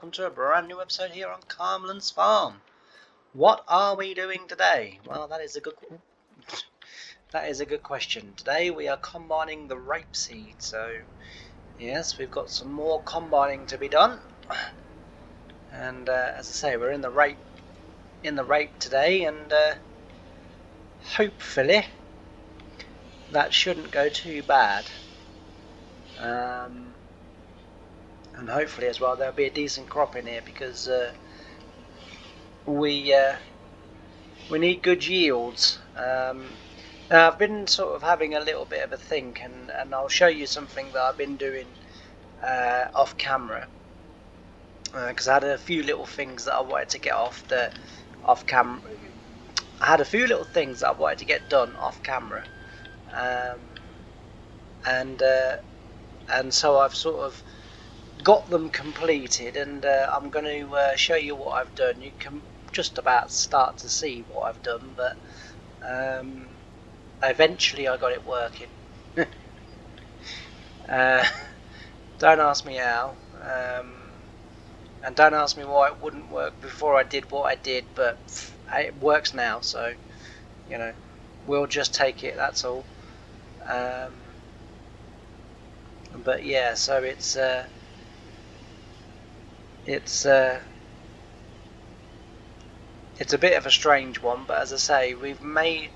welcome to a brand new episode here on Carmlan's Farm. What are we doing today? Well, that is a good question. Today we are combining the rapeseed. So yes, we've got some more combining to be done. And as I say, we're in the rape today, and hopefully that shouldn't go too bad. And hopefully as well there'll be a decent crop in here, because we need good yields. Now I've been sort of having a little bit of a think, and I'll show you something that I've been doing off camera, because I had a few little things that I wanted to get off camera. I had a few little things that I wanted to get done off camera, and so I've sort of got them completed, and I'm going to show you what I've done. You can just about start to see what I've done, but eventually I got it working. Don't ask me how, and don't ask me why it wouldn't work before I did what I did, but it works now, so you know, we'll just take it, that's all. But yeah, so it's a bit of a strange one, but as I say, we've made,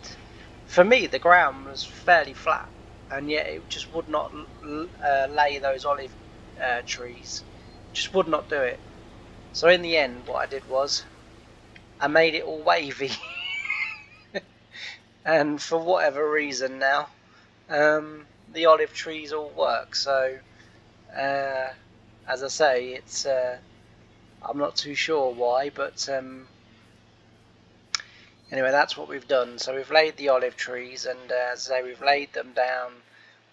for me the ground was fairly flat, and yet it just would not lay those olive trees, just would not do it. So in the end what I did was I made it all wavy. And for whatever reason now the olive trees all work. So as I say, it's I'm not too sure why, but anyway, that's what we've done. So we've laid the olive trees, and as I say, we've laid them down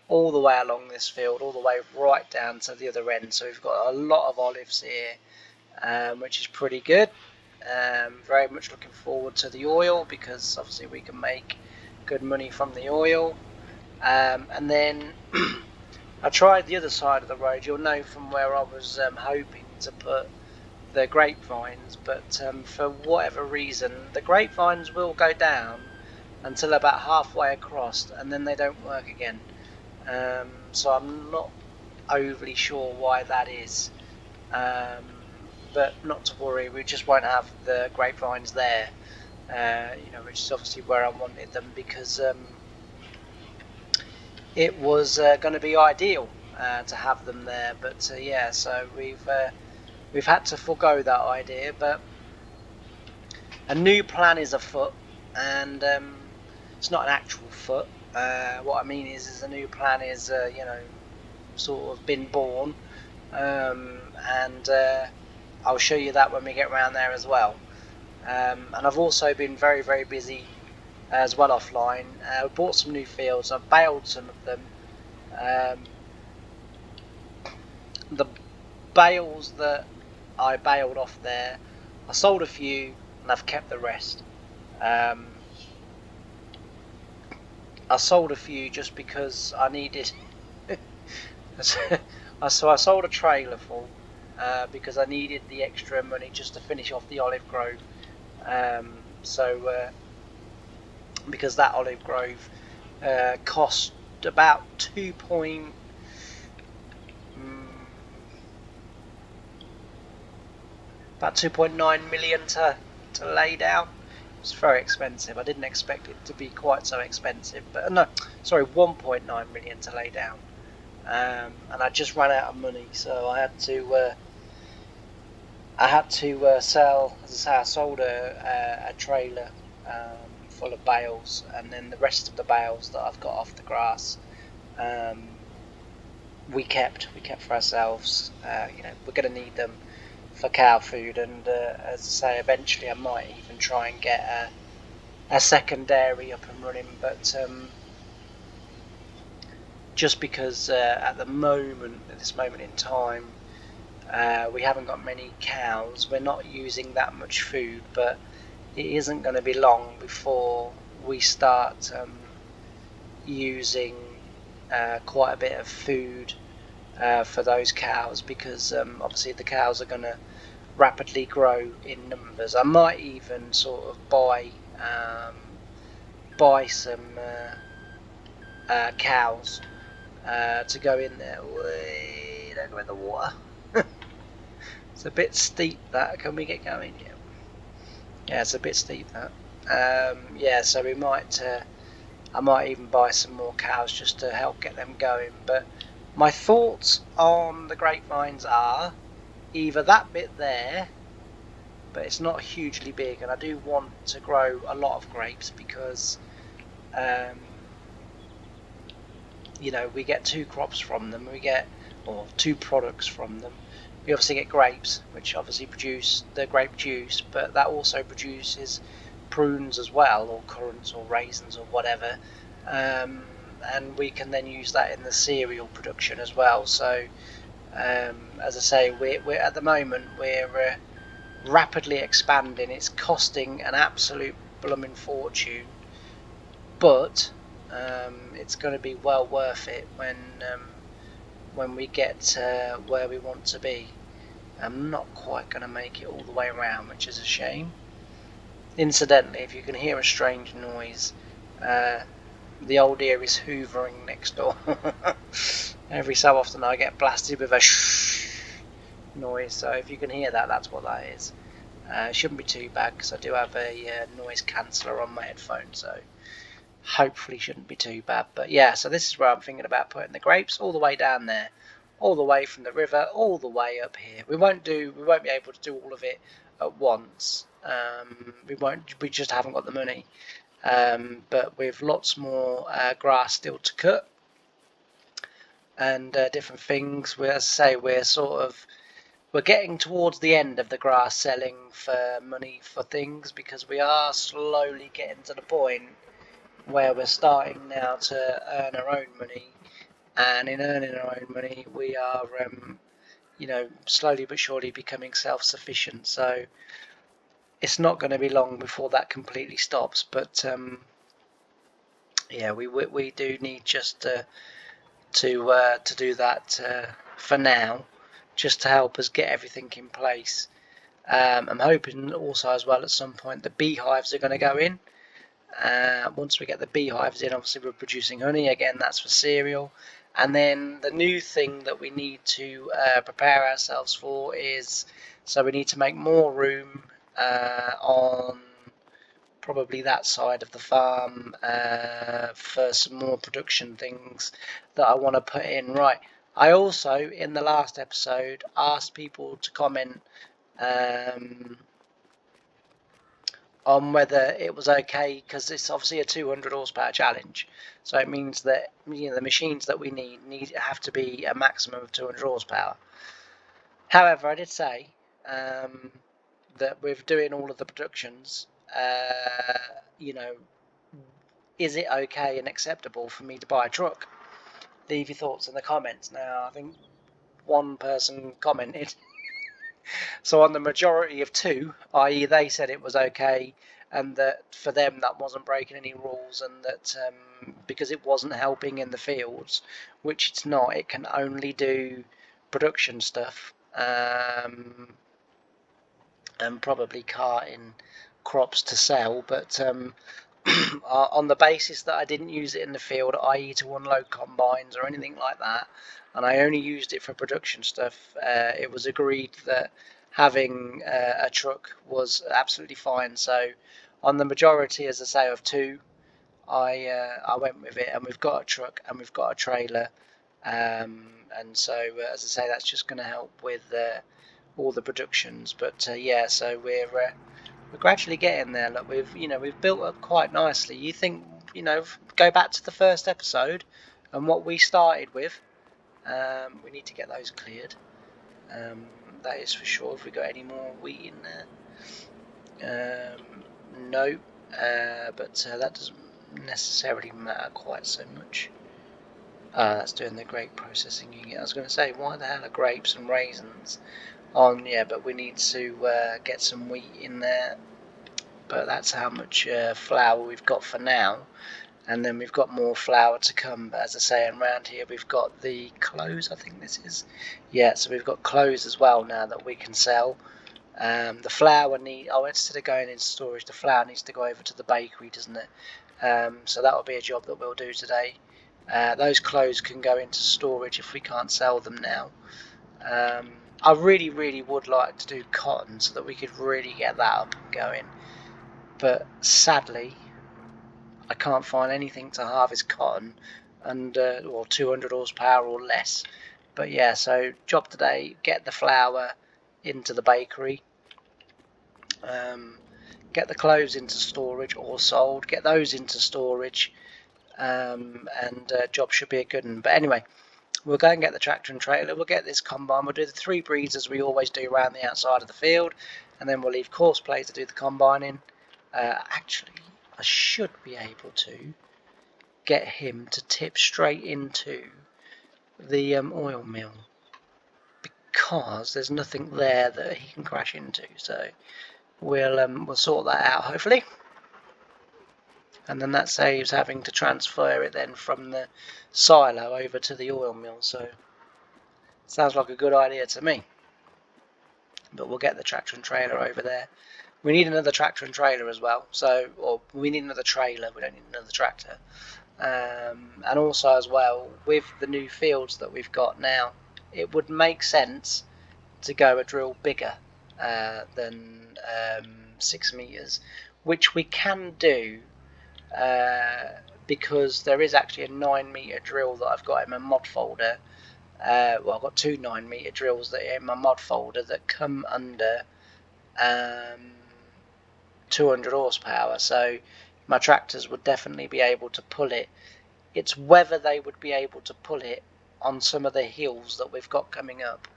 all the way along this field, all the way right down to the other end. So we've got a lot of olives here, which is pretty good. Very much looking forward to the oil, because obviously we can make good money from the oil. And then I tried the other side of the road. You'll know from where I was hoping to put the grapevines, but for whatever reason the grapevines will go down until about halfway across, and then they don't work again. So I'm not overly sure why that is, but not to worry, we just won't have the grapevines there, which is obviously where I wanted them, because it was going to be ideal to have them there. But yeah, so we've had to forego that idea, but a new plan is afoot, and it's not an actual foot. What I mean is a new plan is sort of been born, and I'll show you that when we get around there as well. And I've also been very, very busy as well offline. I bought some new fields. I've baled some of them. The bales that I baled off there, I sold a few and I've kept the rest. I sold a few just because I needed so I sold a trailer full because I needed the extra money just to finish off the olive grove. Because that olive grove cost about 2.9 million to lay down. It's very expensive. I didn't expect it to be quite so expensive, but no, sorry, 1.9 million to lay down, and I just ran out of money, so I had to sell. As I say, I sold a trailer full of bales, and then the rest of the bales that I've got off the grass, we kept for ourselves. We're going to need them for cow food, and as I say, eventually I might even try and get a second dairy up and running, but just because at this moment in time, we haven't got many cows, we're not using that much food, but it isn't going to be long before we start using quite a bit of food for those cows, because obviously the cows are going to rapidly grow in numbers. I might even sort of buy some cows to go in there. Wait, don't go in the water. It's a bit steep, that. Can we get going? Yeah, it's a bit steep, that. Yeah, so we might. I might even buy some more cows just to help get them going. But my thoughts on the grapevines are either that bit there, but it's not hugely big, and I do want to grow a lot of grapes because you know, we get 2 crops from them. Or 2 products from them. We obviously get grapes, which obviously produce the grape juice, but that also produces prunes as well, or currants, or raisins, or whatever. And we can then use that in the cereal production as well. So, as I say, we're at the moment we're rapidly expanding. It's costing an absolute blooming fortune, but it's going to be well worth it when we get where we want to be. I'm not quite going to make it all the way around, which is a shame. Incidentally, if you can hear a strange noise, the old ear is hoovering next door. Every so often I get blasted with a shh noise, so if you can hear that, that's what that is. It shouldn't be too bad because I do have a noise canceller on my headphones, so hopefully shouldn't be too bad. But yeah, so this is where I'm thinking about putting the grapes, all the way down there, all the way from the river, all the way up here. We won't be able to do all of it at once. We just haven't got the money. But with lots more grass still to cut and different things. As I say, we're getting towards the end of the grass selling for money for things, because we are slowly getting to the point where we're starting now to earn our own money, and in earning our own money we are you know, slowly but surely becoming self-sufficient. So it's not going to be long before that completely stops, but yeah, we do need just to do that for now, just to help us get everything in place. I'm hoping also as well at some point the beehives are going to go in. Once we get the beehives in, obviously we're producing honey again, that's for cereal. And then the new thing that we need to prepare ourselves for is, so we need to make more room on probably that side of the farm for some more production things that I want to put in. Right, I also in the last episode asked people to comment on whether it was okay, because it's obviously a 200 horsepower challenge, so it means that, you know, the machines that we need have to be a maximum of 200 horsepower. However, I did say that with doing all of the productions, you know, is it okay and acceptable for me to buy a truck? Leave your thoughts in the comments. Now, I think one person commented. So on the majority of 2, i.e. they said it was okay, and that for them that wasn't breaking any rules, and that because it wasn't helping in the fields, which it's not, it can only do production stuff, and probably carting crops to sell, but on the basis that I didn't use it in the field, i.e. to unload combines or anything like that, and I only used it for production stuff, it was agreed that having a truck was absolutely fine. So on the majority, as I say, of 2, I went with it, and we've got a truck and we've got a trailer, and so as I say, that's just going to help with all the productions. But yeah, so we're gradually getting there. Look, we've built up quite nicely. You think, go back to the first episode and what we started with. We need to get those cleared. That is for sure. Have we got any more wheat in there? No, but that doesn't necessarily matter quite so much. That's doing the grape processing unit. I was going to say, why the hell are grapes and raisins on? Yeah, but we need to get some wheat in there. But that's how much flour we've got for now, and then we've got more flour to come. But as I say, around here we've got the clothes, I think this is, yeah, so we've got clothes as well now that we can sell, The flour instead of going into storage, the flour needs to go over to the bakery, doesn't it? So that will be a job that we'll do today. Those clothes can go into storage if we can't sell them now. I really would like to do cotton so that we could really get that up and going, but sadly I can't find anything to harvest cotton under or 200 horsepower or less. But yeah, so job today, get the flour into the bakery, get the clothes into storage or sold, get those into storage, and job should be a good one. But anyway, we'll go and get the tractor and trailer, we'll get this combine, we'll do the 3 breeds as we always do around the outside of the field, and then we'll leave course play to do the combining. Actually, I should be able to get him to tip straight into the oil mill, because there's nothing there that he can crash into, so we'll sort that out hopefully, and then that saves having to transfer it then from the silo over to the oil mill. So sounds like a good idea to me. But we'll get the tractor and trailer over there. We need another tractor and trailer as well, or we need another trailer, we don't need another tractor. And also as well, with the new fields that we've got now, it would make sense to go a drill bigger than 6 meters, which we can do because there is actually a 9-meter drill that I've got in my mod folder. Well, I've got 2 9-meter drills that are in my mod folder that come under 200 horsepower, so my tractors would definitely be able to pull it. It's whether they would be able to pull it on some of the hills that we've got coming up,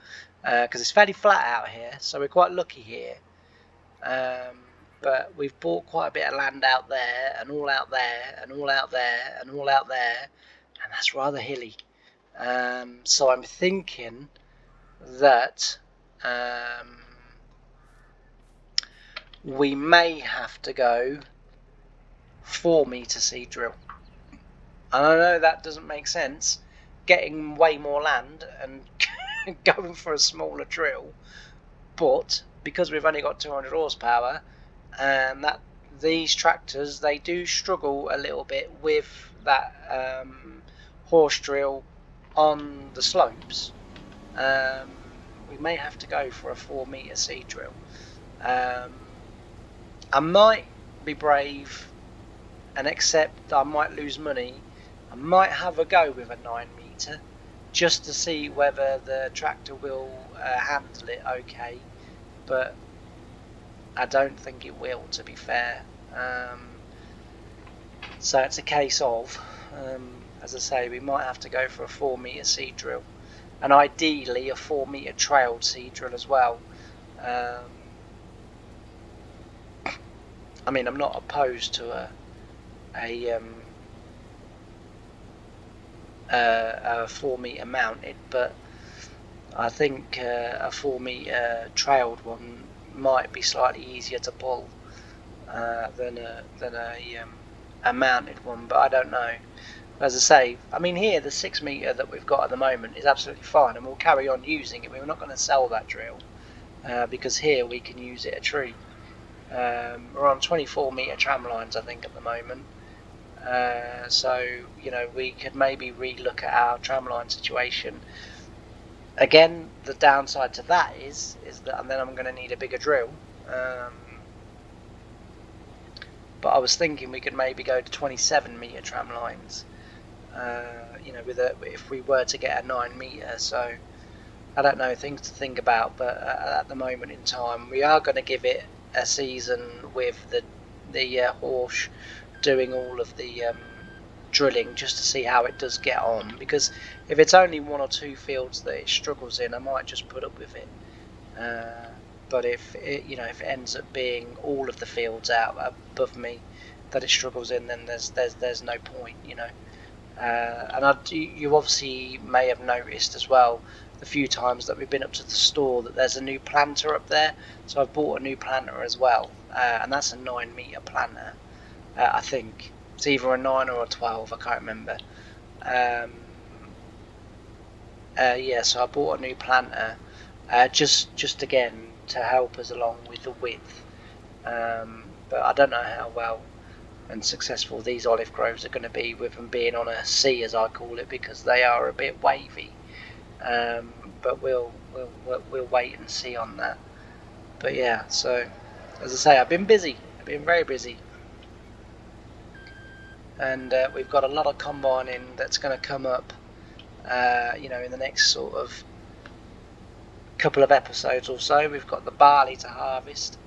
because it's fairly flat out here, so we're quite lucky here. But we've bought quite a bit of land out there, and all out there, and all out there, and all out there, and that's rather hilly. So I'm thinking that we may have to go 4-meter seed drill. And I know that doesn't make sense, getting way more land and going for a smaller drill, but because we've only got 200 horsepower, and that these tractors, they do struggle a little bit with that horse drill on the slopes, we may have to go for a 4-meter seed drill. I might be brave and accept that I might lose money. I might have a go with a 9-meter just to see whether the tractor will handle it okay, but I don't think it will, to be fair. So it's a case of, as I say, we might have to go for a 4-meter seed drill, and ideally a 4-meter trailed seed drill as well. I mean, I'm not opposed to a 4-meter mounted, but I think a 4-meter trailed one might be slightly easier to pull than a mounted one, but I don't know. As I say, I mean, here the 6-meter that we've got at the moment is absolutely fine, and we'll carry on using it. We're not going to sell that drill because here we can use it a tree. We're on 24-meter tram lines, I think, at the moment. So, you know, we could maybe re-look at our tramline situation. Again, the downside to that is that, and then I'm going to need a bigger drill. But I was thinking we could maybe go to 27-meter tram lines. You know, if we were to get a 9-meter. So I don't know, things to think about. But at the moment in time, we are going to give it a season with the horse doing all of the drilling, just to see how it does get on, because if it's only 1 or 2 fields that it struggles in, I might just put up with it. But if it, you know, if it ends up being all of the fields out above me that it struggles in, then there's no point, you know. And you obviously may have noticed as well, the few times that we've been up to the store, that there's a new planter up there. So I've bought a new planter as well, and that's a 9-meter planter. I think it's either a 9 or a 12, I can't remember. Yeah, so I bought a new planter, just again to help us along with the width. But I don't know how well and successful these olive groves are going to be with them being on a sea, as I call it, because they are a bit wavy. But we'll wait and see on that. But yeah, so as I say, I've been busy. I've been very busy, and we've got a lot of combining that's going to come up. In the next sort of couple of episodes or so. We've got the barley to harvest.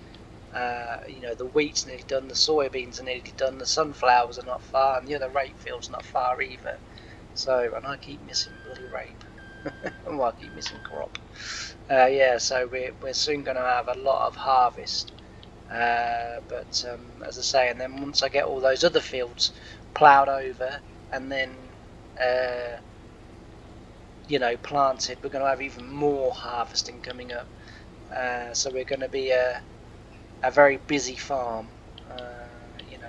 The wheat's nearly done, the soybeans are nearly done, the sunflowers are not far, and the other rape field's not far either. So, and I keep missing bloody rape. Well, I keep missing crop. So we're soon going to have a lot of harvest. But as I say, and then once I get all those other fields ploughed over and then planted, we're going to have even more harvesting coming up. So we're going to be a very busy farm.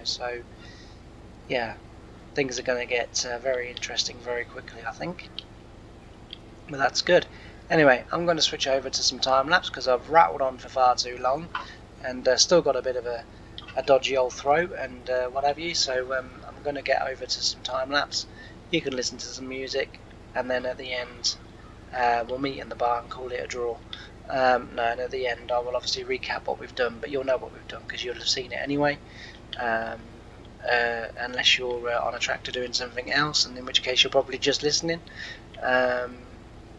So yeah, things are going to get very interesting very quickly, I think. But that's good. Anyway, I'm going to switch over to some time lapse because I've rattled on for far too long, and still got a bit of a dodgy old throat and what have you. So I'm going to get over to some time lapse. You can listen to some music, and then at the end we'll meet in the bar and call it a draw. And at the end I will obviously recap what we've done, but you'll know what we've done because you'll have seen it anyway. Unless you're on a tractor doing something else, and in which case you're probably just listening.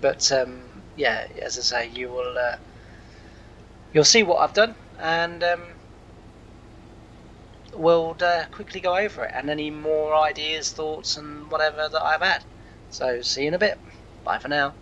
But as I say, you'll see what I've done, and we'll quickly go over it and any more ideas, thoughts, and whatever that I've had. So see you in a bit. Bye for now.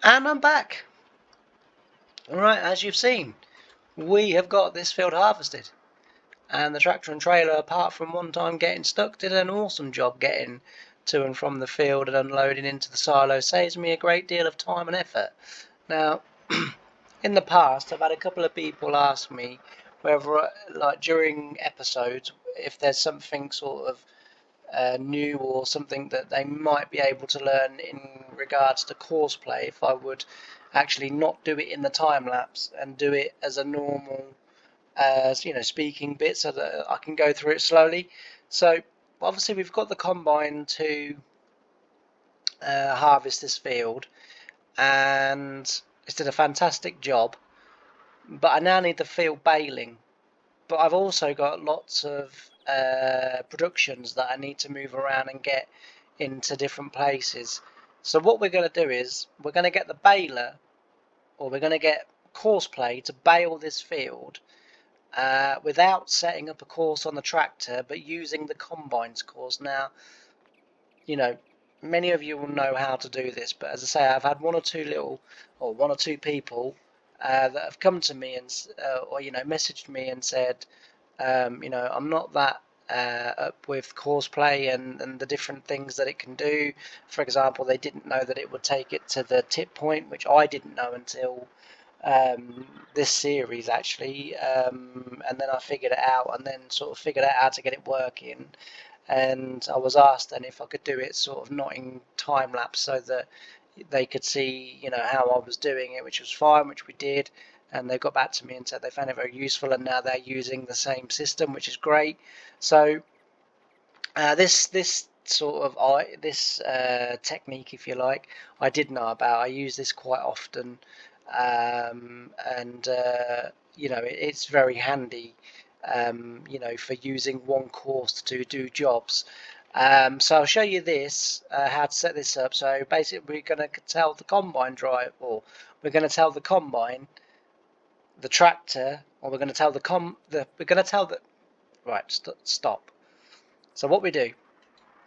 And I'm back. Alright, as you've seen, we have got this field harvested. And the tractor and trailer, apart from one time getting stuck, did an awesome job getting to and from the field and unloading into the silo. Saves me a great deal of time and effort. Now, in the past, I've had a couple of people ask me whether, like during episodes, if there's something sort of new or something that they might be able to learn in regards to course play, if I would actually not do it in the time lapse and do it as a normal speaking bit so that I can go through it slowly. So obviously we've got the combine to harvest this field, and it's did a fantastic job, but I now need the field baling. But I've also got lots of productions that I need to move around and get into different places. So what we're going to do is we're going to get the baler, or we're going to get course play to bale this field without setting up a course on the tractor, but using the combines course. Now, many of you will know how to do this, but as I say, I've had one or two people that have come to me and messaged me and said, I'm not that up with course play and the different things that it can do. For example, they didn't know that it would take it to the tip point, which I didn't know until this series actually, and then I figured it out, and then sort of figured out how to get it working. And I was asked then if I could do it sort of not in time lapse, so that they could see how I was doing it, which was fine, which we did. And they got back to me and said they found it very useful, and now they're using the same system, which is great. So this sort of this technique, if you like, I did know about. I use this quite often, and it's very handy, for using one course to do jobs. So I'll show you this, how to set this up. So basically, we're going to tell the combine drive, or we're going to tell the combine, the tractor, or we're going to tell stop. So what we do,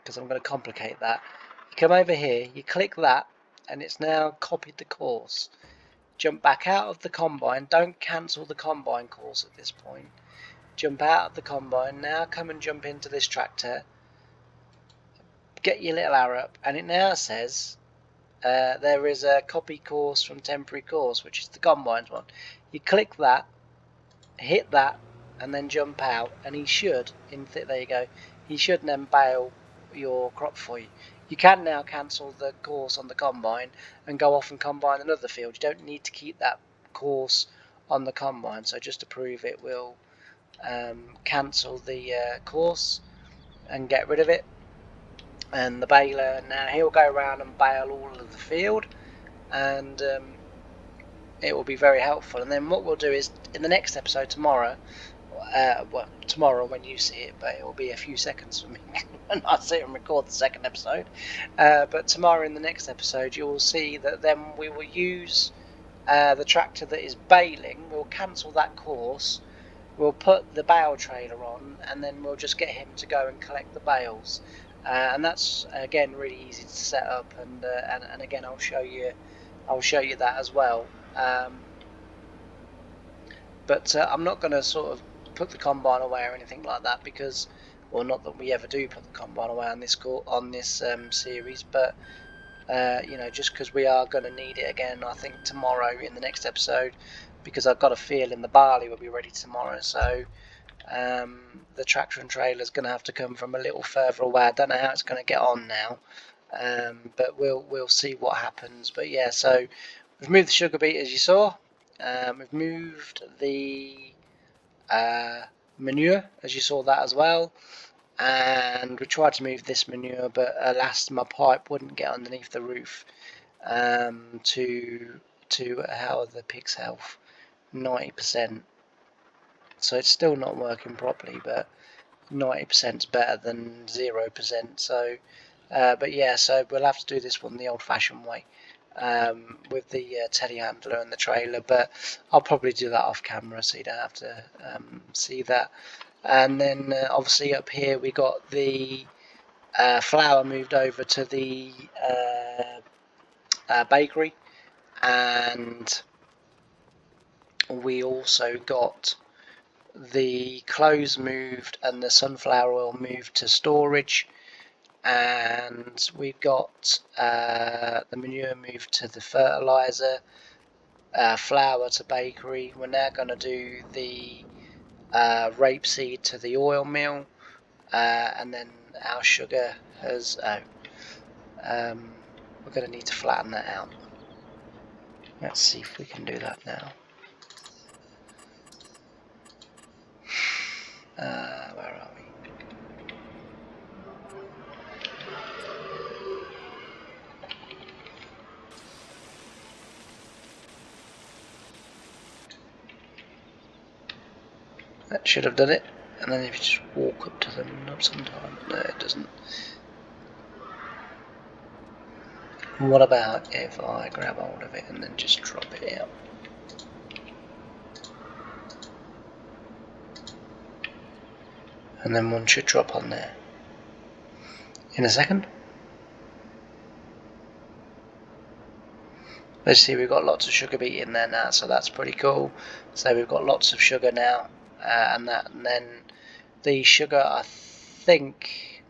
because I'm going to complicate that, you come over here, you click that, and it's now copied the course. Jump back out of the combine. Don't cancel the combine course at this point. Jump out of the combine. Now come and jump into this tractor. Get your little arrow up, and it now says there is a copy course from temporary course, which is the combines one. You click that, hit that, and then jump out, and he should, there you go, he should then bale your crop for you. You can now cancel the course on the combine and go off and combine another field. You don't need to keep that course on the combine. So just to prove it, we'll cancel the course and get rid of it. And the baler, now he'll go around and bale all of the field, and it will be very helpful. And then what we'll do is, in the next episode tomorrow, tomorrow when you see it, but it will be a few seconds for me when I sit and record the second episode. But tomorrow in the next episode, you will see that then we will use the tractor that is baling. We'll cancel that course. We'll put the bale trailer on, and then we'll just get him to go and collect the bales. And that's again really easy to set up, and again I'll show you that as well. But I'm not going to sort of put the combine away or anything like that, because, well, not that we ever do put the combine away on this series, but just because we are going to need it again, I think tomorrow in the next episode, because I've got a feeling the barley will be ready tomorrow. So the tractor and trailer is going to have to come from a little further away. I don't know how it's going to get on now, but we'll see what happens. But yeah, so we've moved the sugar beet, as you saw. We've moved the manure, as you saw that as well, and we tried to move this manure, but alas, my pipe wouldn't get underneath the roof to how are the pig's health? 90%. So it's still not working properly, but 90% is better than 0%. So, but yeah, so we'll have to do this one the old-fashioned way, with the telehandler and the trailer. But I'll probably do that off camera, so you don't have to see that. And then obviously up here we got the flour moved over to the bakery. and we also got the clothes moved and the sunflower oil moved to storage, and we've got the manure moved to the fertilizer, flour to bakery. We're now going to do the rapeseed to the oil mill, and then our sugar has we're going to need to flatten that out. Let's see if we can do that now. Where are we? That should have done it. And then if you just walk up to them, not sometimes. No, it doesn't. What about if I grab hold of it and then just drop it out? And then one should drop on there in a second. Let's see, we've got lots of sugar beet in there now, so that's pretty cool. So we've got lots of sugar now, and then the sugar, I think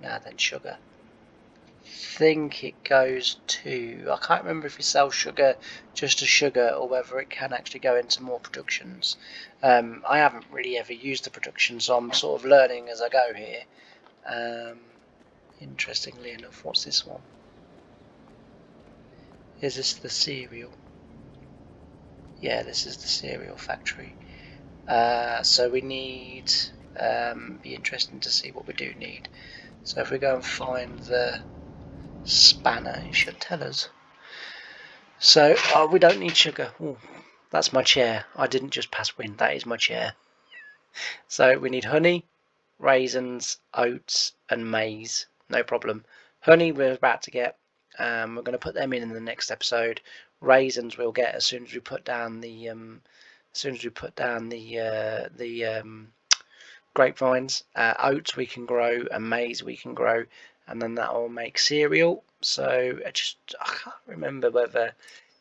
it goes to, I can't remember if you sell sugar just as sugar or whether it can actually go into more productions. I haven't really ever used the production, so I'm sort of learning as I go here. Interestingly enough, what's this one? Is this the cereal? Yeah, this is the cereal factory. So we need, be interesting to see what we do need. So if we go and find the spanner, it should tell us. So we don't need sugar. Ooh, that's my chair. I didn't just pass wind, that is my chair. So we need honey, raisins, oats and maize. No problem. Honey we're about to get. We're going to put them in the next episode. Raisins we'll get as soon as we put down the grapevines. Oats we can grow and maize we can grow, and then that will make cereal. So I can't remember whether,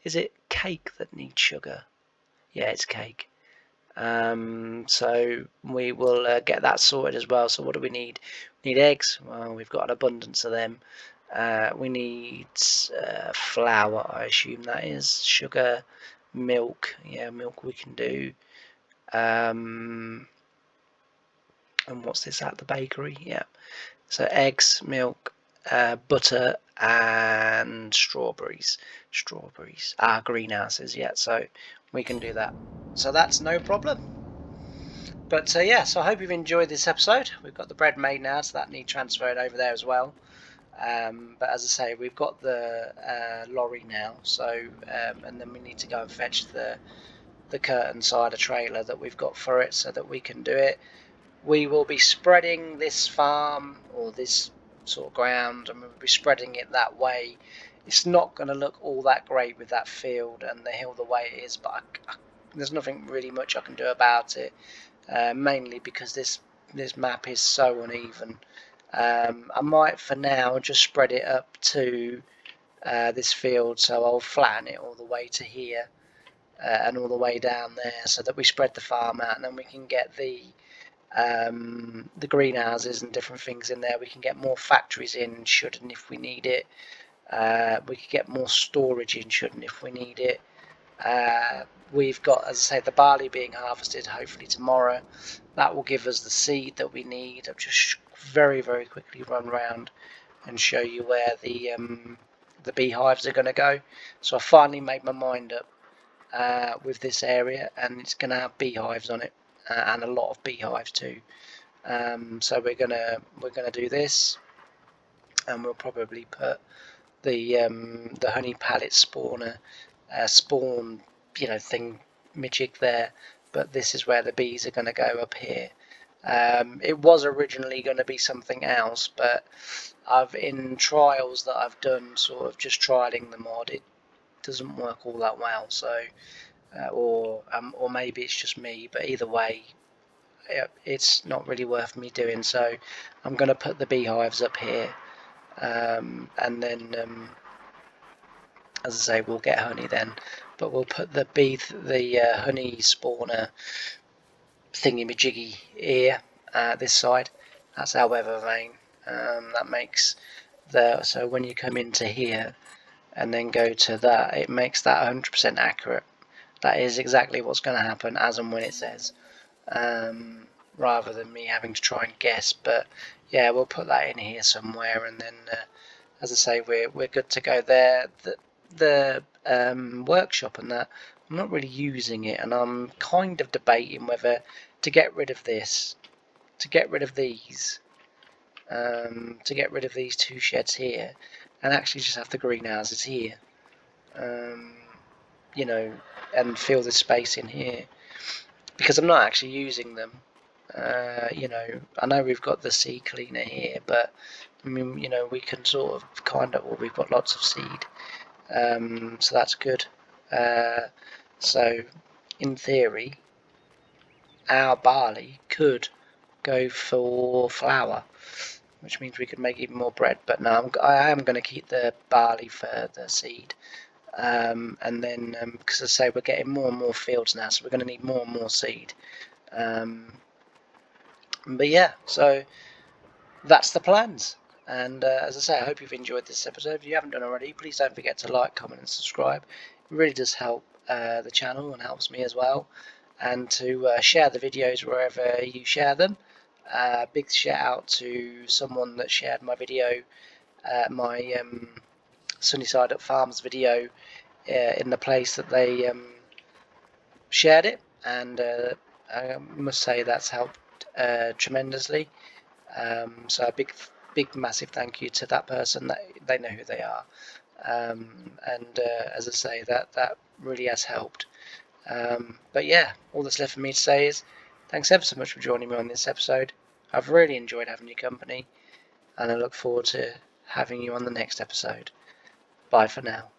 is it cake that needs sugar? Yeah, it's cake. So we will get that sorted as well. So what do we need? We need eggs. Well, we've got an abundance of them. We need flour, I assume that is. Sugar, milk. Yeah, milk we can do. And what's this at the bakery? Yeah. So eggs, milk, butter, and strawberries. Greenhouses. Yeah. So we can do that. So that's no problem. But yeah, so I hope you've enjoyed this episode. We've got the bread made now, so that needs transferred over there as well. But as I say, we've got the lorry now, so and then we need to go and fetch the curtain cider trailer that we've got for it, so that we can do it. We will be spreading this farm or this sort of ground, and we'll be spreading it that way. It's not going to look all that great with that field and the hill the way it is, but there's nothing really much I can do about it. Mainly because this map is so uneven. I might for now just spread it up to this field, so I'll flatten it all the way to here and all the way down there, so that we spread the farm out, and then we can get the greenhouses and different things in there. We can get more factories in, should and if we need it. We could get more storage in, should and if we need it. We've got, as I say, the barley being harvested hopefully tomorrow. That will give us the seed that we need. I'll just very quickly run around and show you where the beehives are going to go. So I finally made my mind up with this area, and it's going to have beehives on it, and a lot of beehives too. So we're gonna do this, and we'll probably put the honey pallet spawner spawn thing midgig there, but this is where the bees are going to go, up here. It was originally going to be something else, but in trials that I've done, sort of just trialing the mod, it doesn't work all that well. So or maybe it's just me, but either way, it's not really worth me doing. So I'm going to put the beehives up here, and then as I say, we'll get honey then, but we'll put the honey spawner thingy-majiggy here, this side. That's our weather vane. That makes so when you come into here and then go to that, it makes that 100% accurate. That is exactly what's going to happen as and when it says, rather than me having to try and guess. But yeah, we'll put that in here somewhere, and then as I say, we're good to go there. The workshop and that, I'm not really using it, and I'm kind of debating whether to get rid of this, to get rid of these, to get rid of these two sheds here, and actually just have the greenhouses here, you know, and fill the space in here, because I'm not actually using them. You know, I know we've got the seed cleaner here, but I mean, you know, we can sort of well, we've got lots of seed, so that's good. So in theory, our barley could go for flour, which means we could make even more bread. But no, I am going to keep the barley for the seed. And then, because I say we're getting more and more fields now, so we're going to need more and more seed. But yeah, so that's the plans. And as I say, I hope you've enjoyed this episode. If you haven't done already, please don't forget to like, comment, and subscribe. It really does help the channel and helps me as well. And to share the videos wherever you share them. Big shout out to someone that shared my video, my Sunnyside Up Farms video, in the place that they shared it, and I must say that's helped tremendously. So a big, massive thank you to that person. That they know who they are, and as I say, that really has helped. But yeah, all that's left for me to say is thanks ever so much for joining me on this episode. I've really enjoyed having your company, and I look forward to having you on the next episode. Bye for now.